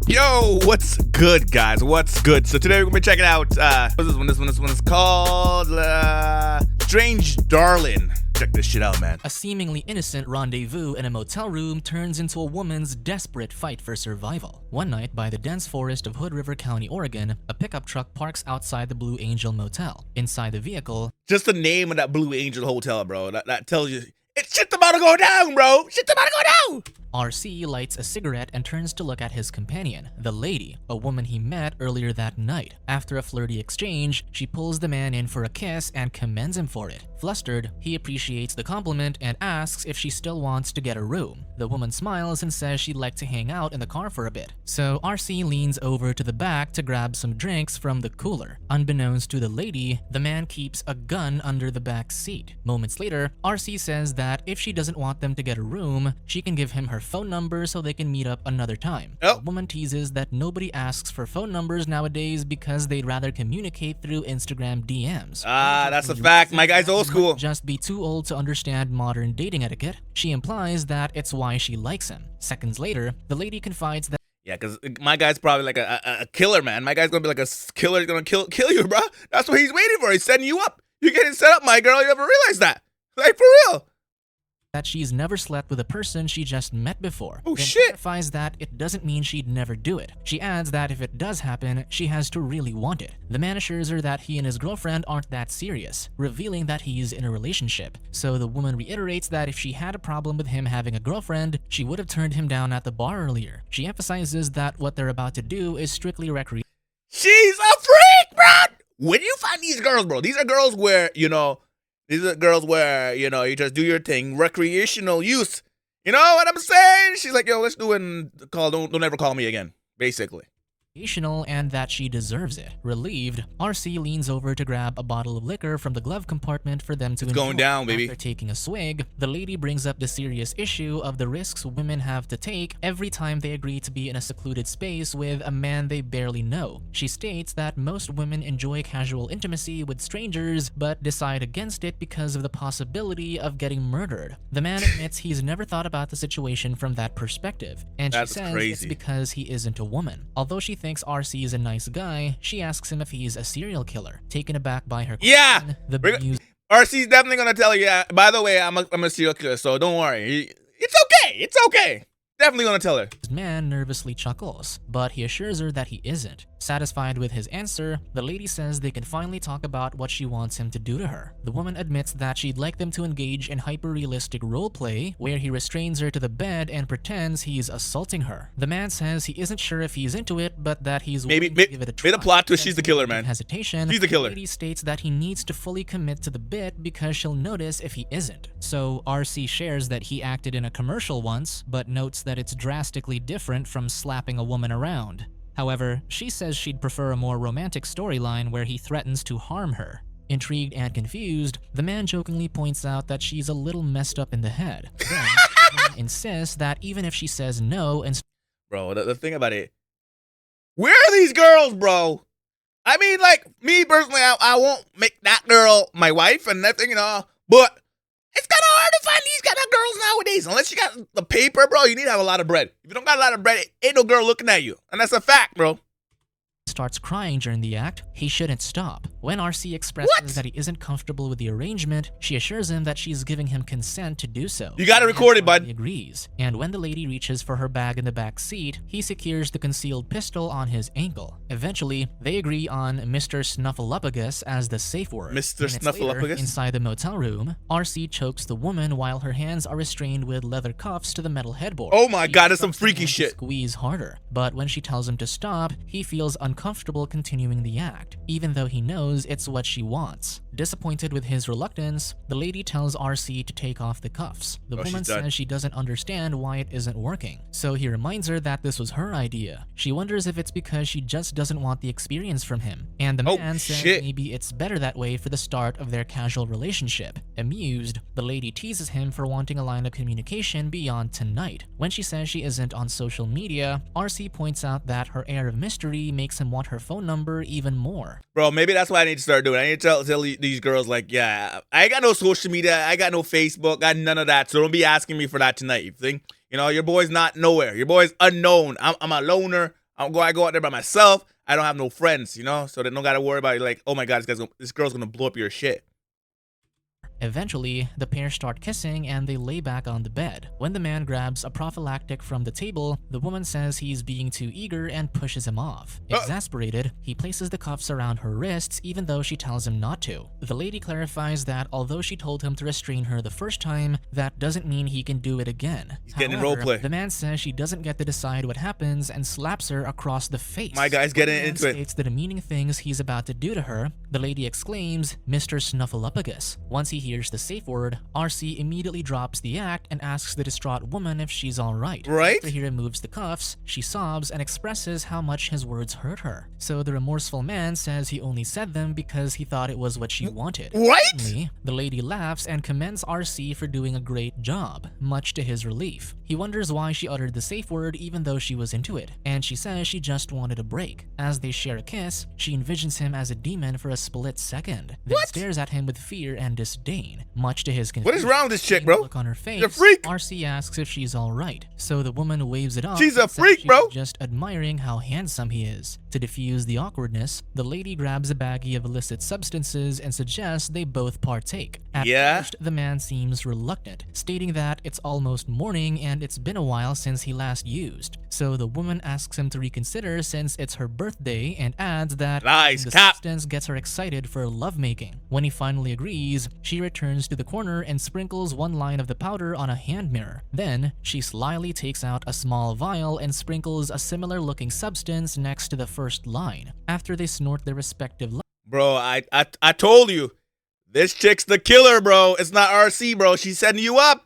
Yo, what's good, guys? What's good? So today we're gonna be checking out what's this one? This one is called Strange Darling. Check this shit out, man. A seemingly innocent rendezvous in a motel room turns into a woman's desperate fight for survival. One night, by the dense forest of Hood River County, Oregon, a pickup truck parks outside the Blue Angel Motel. Inside the vehicle, Just the name of that Blue Angel Hotel, bro. That tells you it's shit's about to go down, bro. Shit's about to go down. RC lights a cigarette and turns to look at his companion, the lady, a woman he met earlier that night. After a flirty exchange, she pulls the man in for a kiss and commends him for it. Flustered, he appreciates the compliment and asks if she still wants to get a room. The woman smiles and says she'd like to hang out in the car for a bit. So RC leans over to the back to grab some drinks from the cooler. Unbeknownst to the lady, the man keeps a gun under the back seat. Moments later, RC says that if she doesn't want them to get a room, she can give him her phone number so they can meet up another time. Oh. The woman teases that nobody asks for phone numbers nowadays because they'd rather communicate through Instagram DMs. That's a fact. My guy's old school. Just be too old to understand modern dating etiquette. She implies that it's why she likes him. Seconds later, the lady confides that Yeah, because my guy's probably like a killer, man. My guy's gonna be like a killer. He's gonna kill you, bro. That's what he's waiting for. He's setting you up. You're getting set up, my girl. You never realize that. Like, for real. she's never slept with a person she just met before. Oh, then shit. clarifies that it doesn't mean she'd never do it. She adds that if it does happen, she has to really want it. The man assures her that he and his girlfriend aren't that serious, revealing that he's in a relationship. So the woman reiterates that if she had a problem with him having a girlfriend, she would have turned him down at the bar earlier. She emphasizes that what they're about to do is strictly recreational. She's a freak, bro. When you find these girls, bro, these are girls where, you just do your thing, recreational use. You know what I'm saying? She's like, yo, let's do it and don't ever call me again, basically. And that she deserves it. Relieved, RC leans over to grab a bottle of liquor from the glove compartment for them to enjoy. Going down, baby. After taking a swig, the lady brings up the serious issue of the risks women have to take every time they agree to be in a secluded space with a man they barely know. She states that most women enjoy casual intimacy with strangers, but decide against it because of the possibility of getting murdered. The man admits he's never thought about the situation from that perspective, and That's she says crazy. it's because he isn't a woman. Although she thinks RC is a nice guy, she asks him if he's a serial killer. Taken aback by her Yeah. question, the We're- bemused RC's definitely gonna tell you. Yeah, by the way, I'm a serial killer, so don't worry. It's okay. It's okay. Definitely gonna tell her. man nervously chuckles, but he assures her that he isn't. Satisfied with his answer, the lady says they can finally talk about what she wants him to do to her. The woman admits that she'd like them to engage in hyper-realistic roleplay, where he restrains her to the bed and pretends he's assaulting her. The man says he isn't sure if he's into it, but that he's willing to give it a try. Maybe the plot twist, she's the killer, man. Hesitation. She's the killer. The lady states that he needs to fully commit to the bit because she'll notice if he isn't. So RC shares that he acted in a commercial once, but notes that it's drastically different from slapping a woman around. However, she says she'd prefer a more romantic storyline where he threatens to harm her. Intrigued and confused, the man jokingly points out that she's a little messed up in the head. Then, the woman insists that even if she says no and Bro, the thing about it, where are these girls, bro? I mean, like, me personally, I won't make that girl my wife and that thing, but it's kind of hard to find these kind of girls nowadays. Unless you got the paper, bro, you need to have a lot of bread. If you don't got a lot of bread, ain't no girl looking at you. And that's a fact, bro. starts crying during the act, he shouldn't stop. When RC expresses that he isn't comfortable with the arrangement, she assures him that she's giving him consent to do so. You gotta record it, bud. He agrees, and when the lady reaches for her bag in the back seat, he secures the concealed pistol on his ankle. Eventually, they agree on Mr. Snuffleupagus as the safe word. Mr. Minutes later, Snuffleupagus? inside the motel room, RC chokes the woman while her hands are restrained with leather cuffs to the metal headboard. Oh my He God, that's some instructs the freaky man to shit. Squeeze harder, but when she tells him to stop, he feels uncomfortable continuing the act, even though he knows it's what she wants. Disappointed with his reluctance, the lady tells RC to take off the cuffs. The woman she's done. says she doesn't understand why it isn't working, so he reminds her that this was her idea. She wonders if it's because she just doesn't want the experience from him, and the Oh, man says shit. maybe it's better that way for the start of their casual relationship. Amused, the lady teases him for wanting a line of communication beyond tonight. When she says she isn't on social media, RC points out that her air of mystery makes him want her phone number even more. Bro, maybe that's what I need to start doing. I need to tell these girls, like, yeah, I ain't got no social media. I got no Facebook. Got none of that. So don't be asking me for that tonight. You think? You know, your boy's not nowhere. Your boy's unknown. I'm a loner. I go out there by myself. I don't have no friends, you know, so they don't gotta worry about like, oh my god, this girl's gonna blow up your shit. Eventually, the pair start kissing and they lay back on the bed. When the man grabs a prophylactic from the table, the woman says he's being too eager and pushes him off. Exasperated, he places the cuffs around her wrists even though she tells him not to. The lady clarifies that although she told him to restrain her the first time, that doesn't mean he can do it again. He's getting However, roleplay. the man says she doesn't get to decide what happens and slaps her across the face. My guy's getting into it. States the demeaning things he's about to do to her. The lady exclaims, "Mr. Snuffleupagus." Once he hears the safe word, RC immediately drops the act and asks the distraught woman if she's alright. Right? After he removes the cuffs, she sobs and expresses how much his words hurt her. So the remorseful man says he only said them because he thought it was what she wanted. Right? Finally, the lady laughs and commends RC for doing a great job, much to his relief. He wonders why she uttered the safe word even though she was into it, and she says she just wanted a break. As they share a kiss, she envisions him as a demon for a split second, then What? stares at him with fear and disdain. Much to his What confusion, is wrong with this chick, seeing the bro? look on her face, She's a freak. RC asks if she's alright, so the woman waves it off. She's a and says freak, she's bro. just admiring how handsome he is. To diffuse the awkwardness, the lady grabs a baggie of illicit substances and suggests they both partake. At Yeah? first, the man seems reluctant, stating that it's almost morning and it's been a while since he last used. So the woman asks him to reconsider since it's her birthday and adds that Lies, the cap. substance gets her excited for lovemaking. When he finally agrees, she returns to the corner and sprinkles one line of the powder on a hand mirror. Then, she slyly takes out a small vial and sprinkles a similar looking substance next to the first line. After they snort their respective Bro, I told you. This chick's the killer, bro. It's not RC, bro. She's setting you up.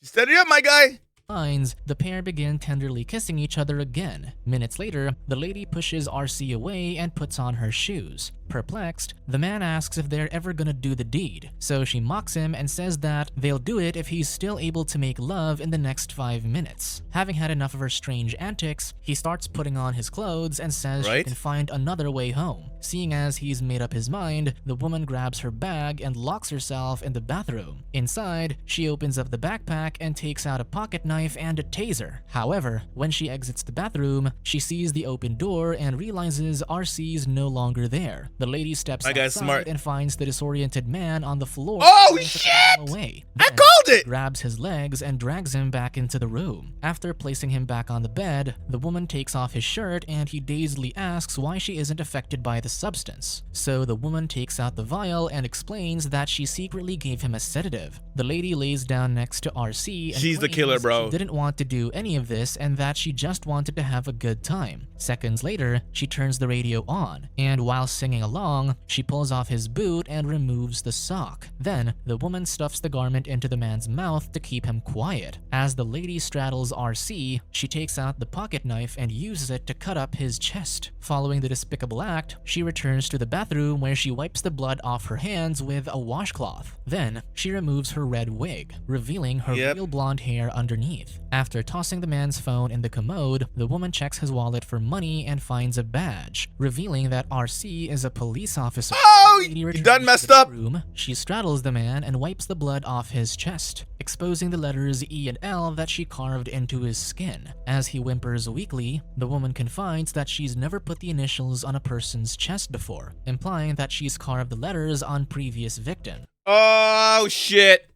She's setting you up, my guy. lines, the pair begin tenderly kissing each other again. Minutes later, the lady pushes RC away and puts on her shoes. Perplexed, the man asks if they're ever gonna do the deed, so she mocks him and says that they'll do it if he's still able to make love in the next 5 minutes. Having had enough of her strange antics, he starts putting on his clothes and says she Right? can find another way home. Seeing as he's made up his mind, the woman grabs her bag and locks herself in the bathroom. Inside, she opens up the backpack and takes out a pocket knife and a taser. However, when she exits the bathroom, she sees the open door and realizes RC's no longer there. The lady steps My guy's outside smart. and finds the disoriented man on the floor. Oh, trying to shit! pull him away. I Then called it! grabs his legs and drags him back into the room. After placing him back on the bed, the woman takes off his shirt and he dazedly asks why she isn't affected by the substance. So the woman takes out the vial and explains that she secretly gave him a sedative. The lady lays down next to RC and She's the claims killer, bro. She didn't want to do any of this and that she just wanted to have a good time. Seconds later, she turns the radio on, and while singing along, she pulls off his boot and removes the sock. Then, the woman stuffs the garment into the man's mouth to keep him quiet. As the lady straddles RC, she takes out the pocket knife and uses it to cut up his chest. Following the despicable act, she returns to the bathroom where she wipes the blood off her hands with a washcloth. Then, she removes her red wig, revealing her Yep. real blonde hair underneath. After tossing the man's phone in the commode, the woman checks his wallet for money and finds a badge, revealing that RC is a police officer. Oh, The lady you returns done to messed the up. room. She straddles the man and wipes the blood off his chest, exposing the letters E and L that she carved into his skin. As he whimpers weakly, the woman confides that she's never put the initials on a person's chest before, implying that she's carved the letters on previous victims. Oh shit!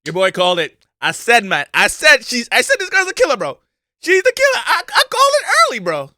Your boy called it. I said, man. I said this girl's a killer, bro. She's the killer. I called it early, bro.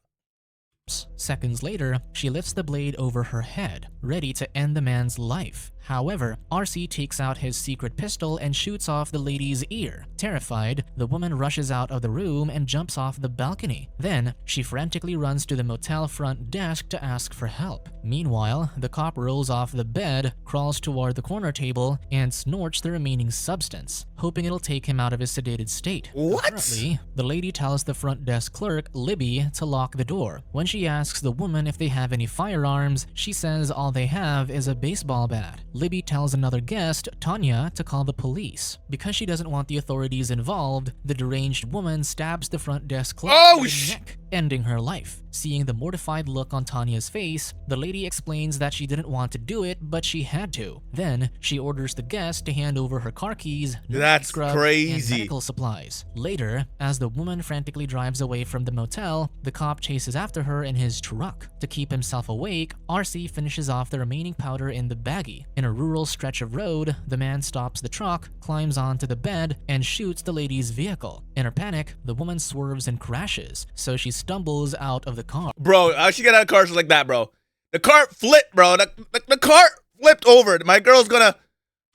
Seconds later, she lifts the blade over her head, ready to end the man's life. However, RC takes out his secret pistol and shoots off the lady's ear. Terrified, the woman rushes out of the room and jumps off the balcony. Then, she frantically runs to the motel front desk to ask for help. Meanwhile, the cop rolls off the bed, crawls toward the corner table, and snorts the remaining substance, hoping it'll take him out of his sedated state. What? Apparently, the lady tells the front desk clerk, Libby, to lock the door. When she asks the woman if they have any firearms, she says all they have is a baseball bat. Libby tells another guest, Tanya, to call the police. Because she doesn't want the authorities involved, the deranged woman stabs the front desk clerk Oh, in the neck. ending her life. Seeing the mortified look on Tanya's face, the lady explains that she didn't want to do it, but she had to. Then, she orders the guest to hand over her car keys, That's scrubs, crazy. and medical supplies. Later, as the woman frantically drives away from the motel, the cop chases after her in his truck. To keep himself awake, RC finishes off the remaining powder in the baggie. In a rural stretch of road, the man stops the truck, climbs onto the bed, and shoots the lady's vehicle. In her panic, the woman swerves and crashes, so she stumbles out of the car. Bro, how she get out of cars like that, bro? The car flipped, bro. The car flipped over. My girl's gonna...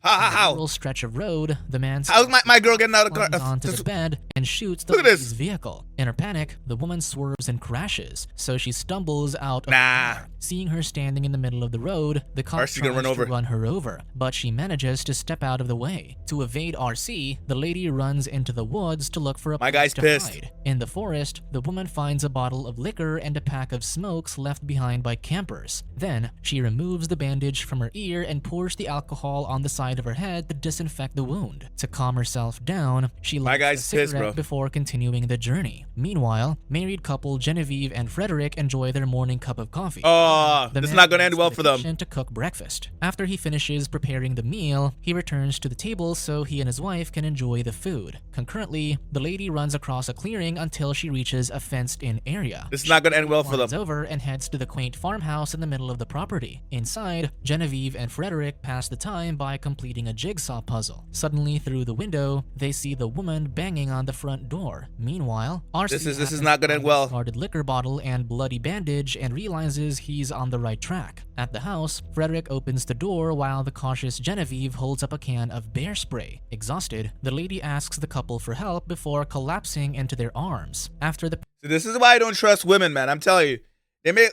How? Rural stretch of road, the man How's my girl getting out of the car? climbs onto the bed and shoots the Look at lady's this. vehicle. In her panic, the woman swerves and crashes, so she stumbles out of Nah. the car. Seeing her standing in the middle of the road, the cop RC tries gonna run to over. run her over, but she manages to step out of the way. To evade RC, the lady runs into the woods to look for a My place guy's to pissed. hide. In the forest, the woman finds a bottle of liquor and a pack of smokes left behind by campers. Then, she removes the bandage from her ear and pours the alcohol on the side of her head to disinfect the wound. To calm herself down, she My lights guy's a cigarette pissed, bro. before continuing the journey. Meanwhile, married couple Genevieve and Frederick enjoy their morning cup of coffee. Oh, The this is man not gonna goes end to well the for them. kitchen to cook breakfast. After he finishes preparing the meal, he returns to the table so he and his wife can enjoy the food. Concurrently, the lady runs across a clearing until she reaches a fenced-in area. This is not gonna end well for Climbs them. over and heads to the quaint farmhouse in the middle of the property. Inside, Genevieve and Frederick pass the time by completing a jigsaw puzzle. Suddenly, through the window, they see the woman banging on the front door. Meanwhile, RC This is happens not gonna end upon a well. discarded liquor bottle and bloody bandage and realizes he's on the right track. At the house, Frederick opens the door while the cautious Genevieve holds up a can of bear spray. Exhausted, the lady asks the couple for help before collapsing into their arms. After the See, this is why I don't trust women, man. I'm telling you.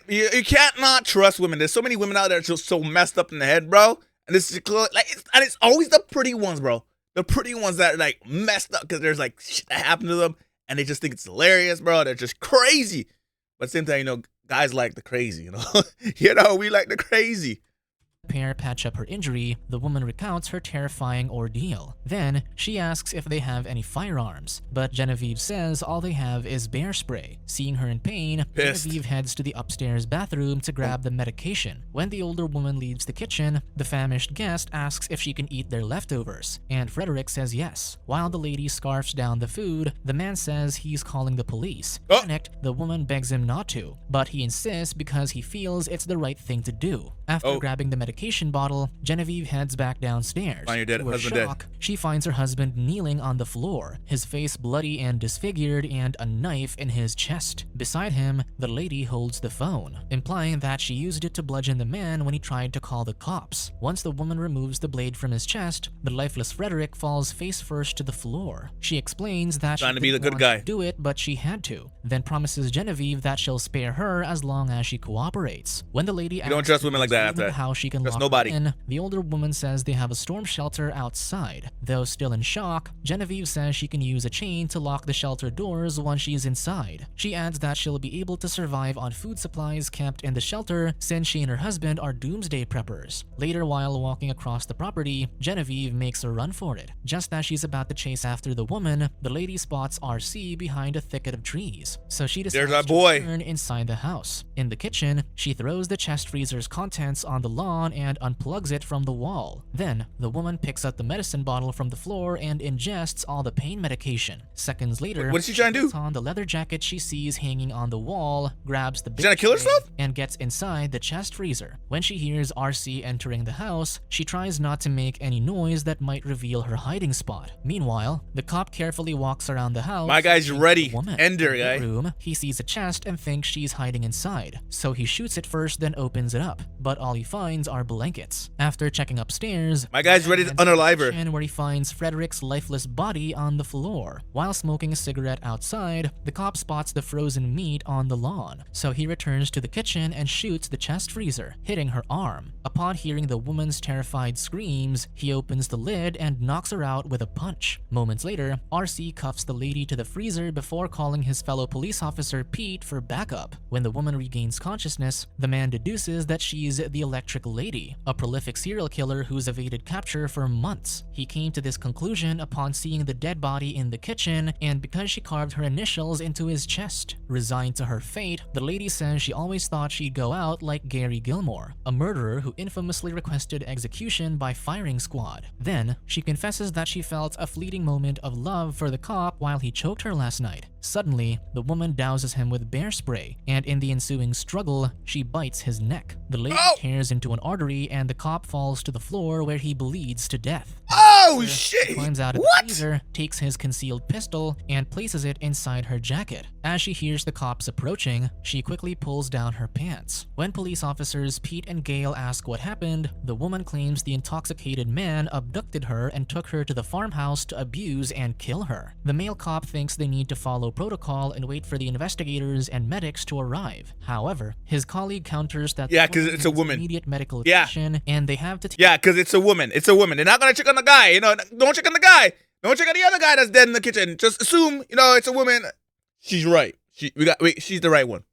You can't not trust women. There's so many women out there just so messed up in the head, bro. And this is like, it's always the pretty ones, bro. The pretty ones that are like messed up because there's like shit that happened to them, and they just think it's hilarious, bro. They're just crazy. But same time, guys like the crazy, we like the crazy. pair patch up her injury, the woman recounts her terrifying ordeal. Then, she asks if they have any firearms, but Genevieve says all they have is bear spray. Seeing her in pain, Pissed. Genevieve heads to the upstairs bathroom to grab the medication. When the older woman leaves the kitchen, the famished guest asks if she can eat their leftovers, and Frederick says yes. While the lady scarfs down the food, the man says he's calling the police. Oh. Panicked, the woman begs him not to, but he insists because he feels it's the right thing to do. After Oh. grabbing the medication bottle, Genevieve heads back downstairs. Find your dead To her husband dead. shock, she finds her husband kneeling on the floor, his face bloody and disfigured, and a knife in his chest. Beside him, the lady holds the phone, implying that she used it to bludgeon the man when he tried to call the cops. Once the woman removes the blade from his chest, the lifeless Frederick falls face first to the floor. She explains that she Trying to be didn't the good want guy. to do it, but she had to, then promises Genevieve that she'll spare her as long as she cooperates. When the lady don't asks trust women like that the after woman that. how she can Trust lock nobody. her in, the older woman says they have a storm shelter outside. Though still in shock, Genevieve says she can use a chain to lock the shelter doors once she's inside. She adds that she'll be able to survive on food supplies kept in the shelter since she and her husband are doomsday preppers. Later, while walking across the property, Genevieve makes a run for it. Just as she's about to chase after the woman, the lady spots RC behind a thicket of trees, so she decides There's our to boy. return inside the house. In the kitchen, she throws the chest freezer's contents on the lawn and unplugs it from the wall. Then, the woman picks up the medicine bottle from the floor and ingests all the pain medication. Seconds later, What is she trying to do? puts on the leather jacket she sees hanging on the wall, grabs the big trying to kill tray, herself? and gets inside the chest freezer. When she hears RC entering the house, she tries not to make any noise that might reveal her hiding spot. Meanwhile, the cop carefully walks around the house. My guy's looking for ready. the woman. Ender, In the guy. room, he sees a chest and thinks she's hiding inside, so he shoots it first, then opens it up. But all he finds are blankets. After checking upstairs, My guy's ready to heads to the unalive her. kitchen where he finds Frederick's lifeless body on the floor. While smoking a cigarette outside, the cop spots the frozen meat on the lawn, so he returns to the kitchen and shoots the chest freezer, hitting her arm. Upon hearing the woman's terrified screams, he opens the lid and knocks her out with a punch. Moments later, RC cuffs the lady to the freezer before calling his fellow police officer Pete for backup. When the woman regains consciousness, the man deduces that she's the electric lady lady, a prolific serial killer who's evaded capture for months. He came to this conclusion upon seeing the dead body in the kitchen and because she carved her initials into his chest. Resigned to her fate, the lady says she always thought she'd go out like Gary Gilmore, a murderer who infamously requested execution by firing squad. Then, she confesses that she felt a fleeting moment of love for the cop while he choked her last night. Suddenly, the woman douses him with bear spray, and in the ensuing struggle, she bites his neck. The lady tears into an artery and the cop falls to the floor where he bleeds to death. Oh shit! Climbs out of the freezer, takes his concealed pistol, and places it inside her jacket. As she hears the cops approaching, she quickly pulls down her pants. When police officers Pete and Gail ask what happened, the woman claims the intoxicated man abducted her and took her to the farmhouse to abuse and kill her. The male cop thinks they need to follow protocol and wait for the investigators and medics to arrive. However, his colleague counters that because it's a woman. Immediate medical attention, and they have to because it's a woman. It's a woman. They're not gonna check on the guy. You know, don't check on the guy. Don't check on the other guy that's dead in the kitchen. Just assume, you know, it's a woman. She's right. She's the right one.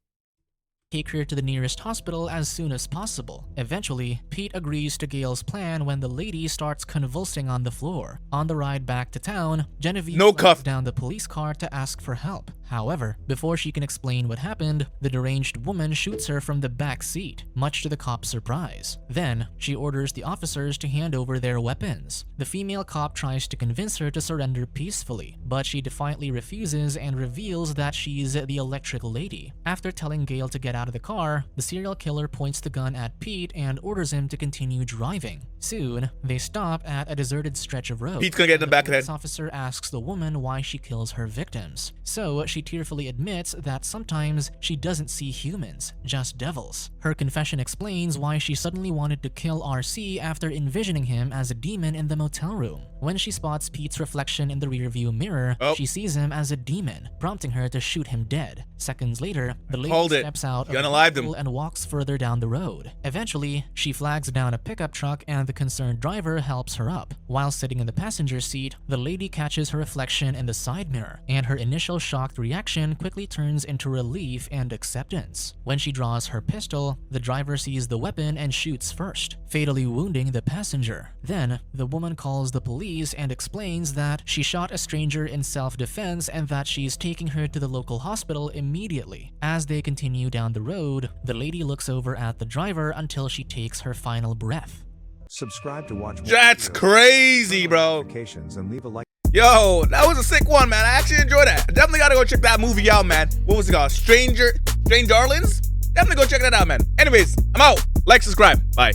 Take her to the nearest hospital as soon as possible. Eventually, Pete agrees to Gail's plan when the lady starts convulsing on the floor. On the ride back to town, Genevieve flags down the police car to ask for help. However, before she can explain what happened, the deranged woman shoots her from the back seat, much to the cop's surprise. Then, she orders the officers to hand over their weapons. The female cop tries to convince her to surrender peacefully, but she defiantly refuses and reveals that she's the electric lady. After telling Gail to get out of the car, the serial killer points the gun at Pete and orders him to continue driving. Soon, they stop at a deserted stretch of road. Pete's gonna get in the back of the head. The police officer asks the woman why she kills her victims. So, she tearfully admits that sometimes she doesn't see humans, just devils. Her confession explains why she suddenly wanted to kill RC after envisioning him as a demon in the motel room. When she spots Pete's reflection in the rearview mirror, she sees him as a demon, prompting her to shoot him dead. Seconds later, the lady steps out of the vehicle and walks further down the road. Eventually, she flags down a pickup truck and the concerned driver helps her up. While sitting in the passenger seat, the lady catches her reflection in the side mirror, and her initial shocked reaction quickly turns into relief and acceptance. When she draws her pistol, the driver sees the weapon and shoots first, fatally wounding the passenger. Then, the woman calls the police and explains that she shot a stranger in self-defense and that she's taking her to the local hospital immediately. As they continue down the road, the lady looks over at the driver until she takes her final breath. Subscribe to watch more. That's crazy, bro. And leave a like. Yo, that was a sick one, man. I actually enjoyed that. Definitely gotta go check that movie out, man. What was it called? Strange Darlings? Definitely go check that out, man. Anyways, I'm out. Like, subscribe. Bye.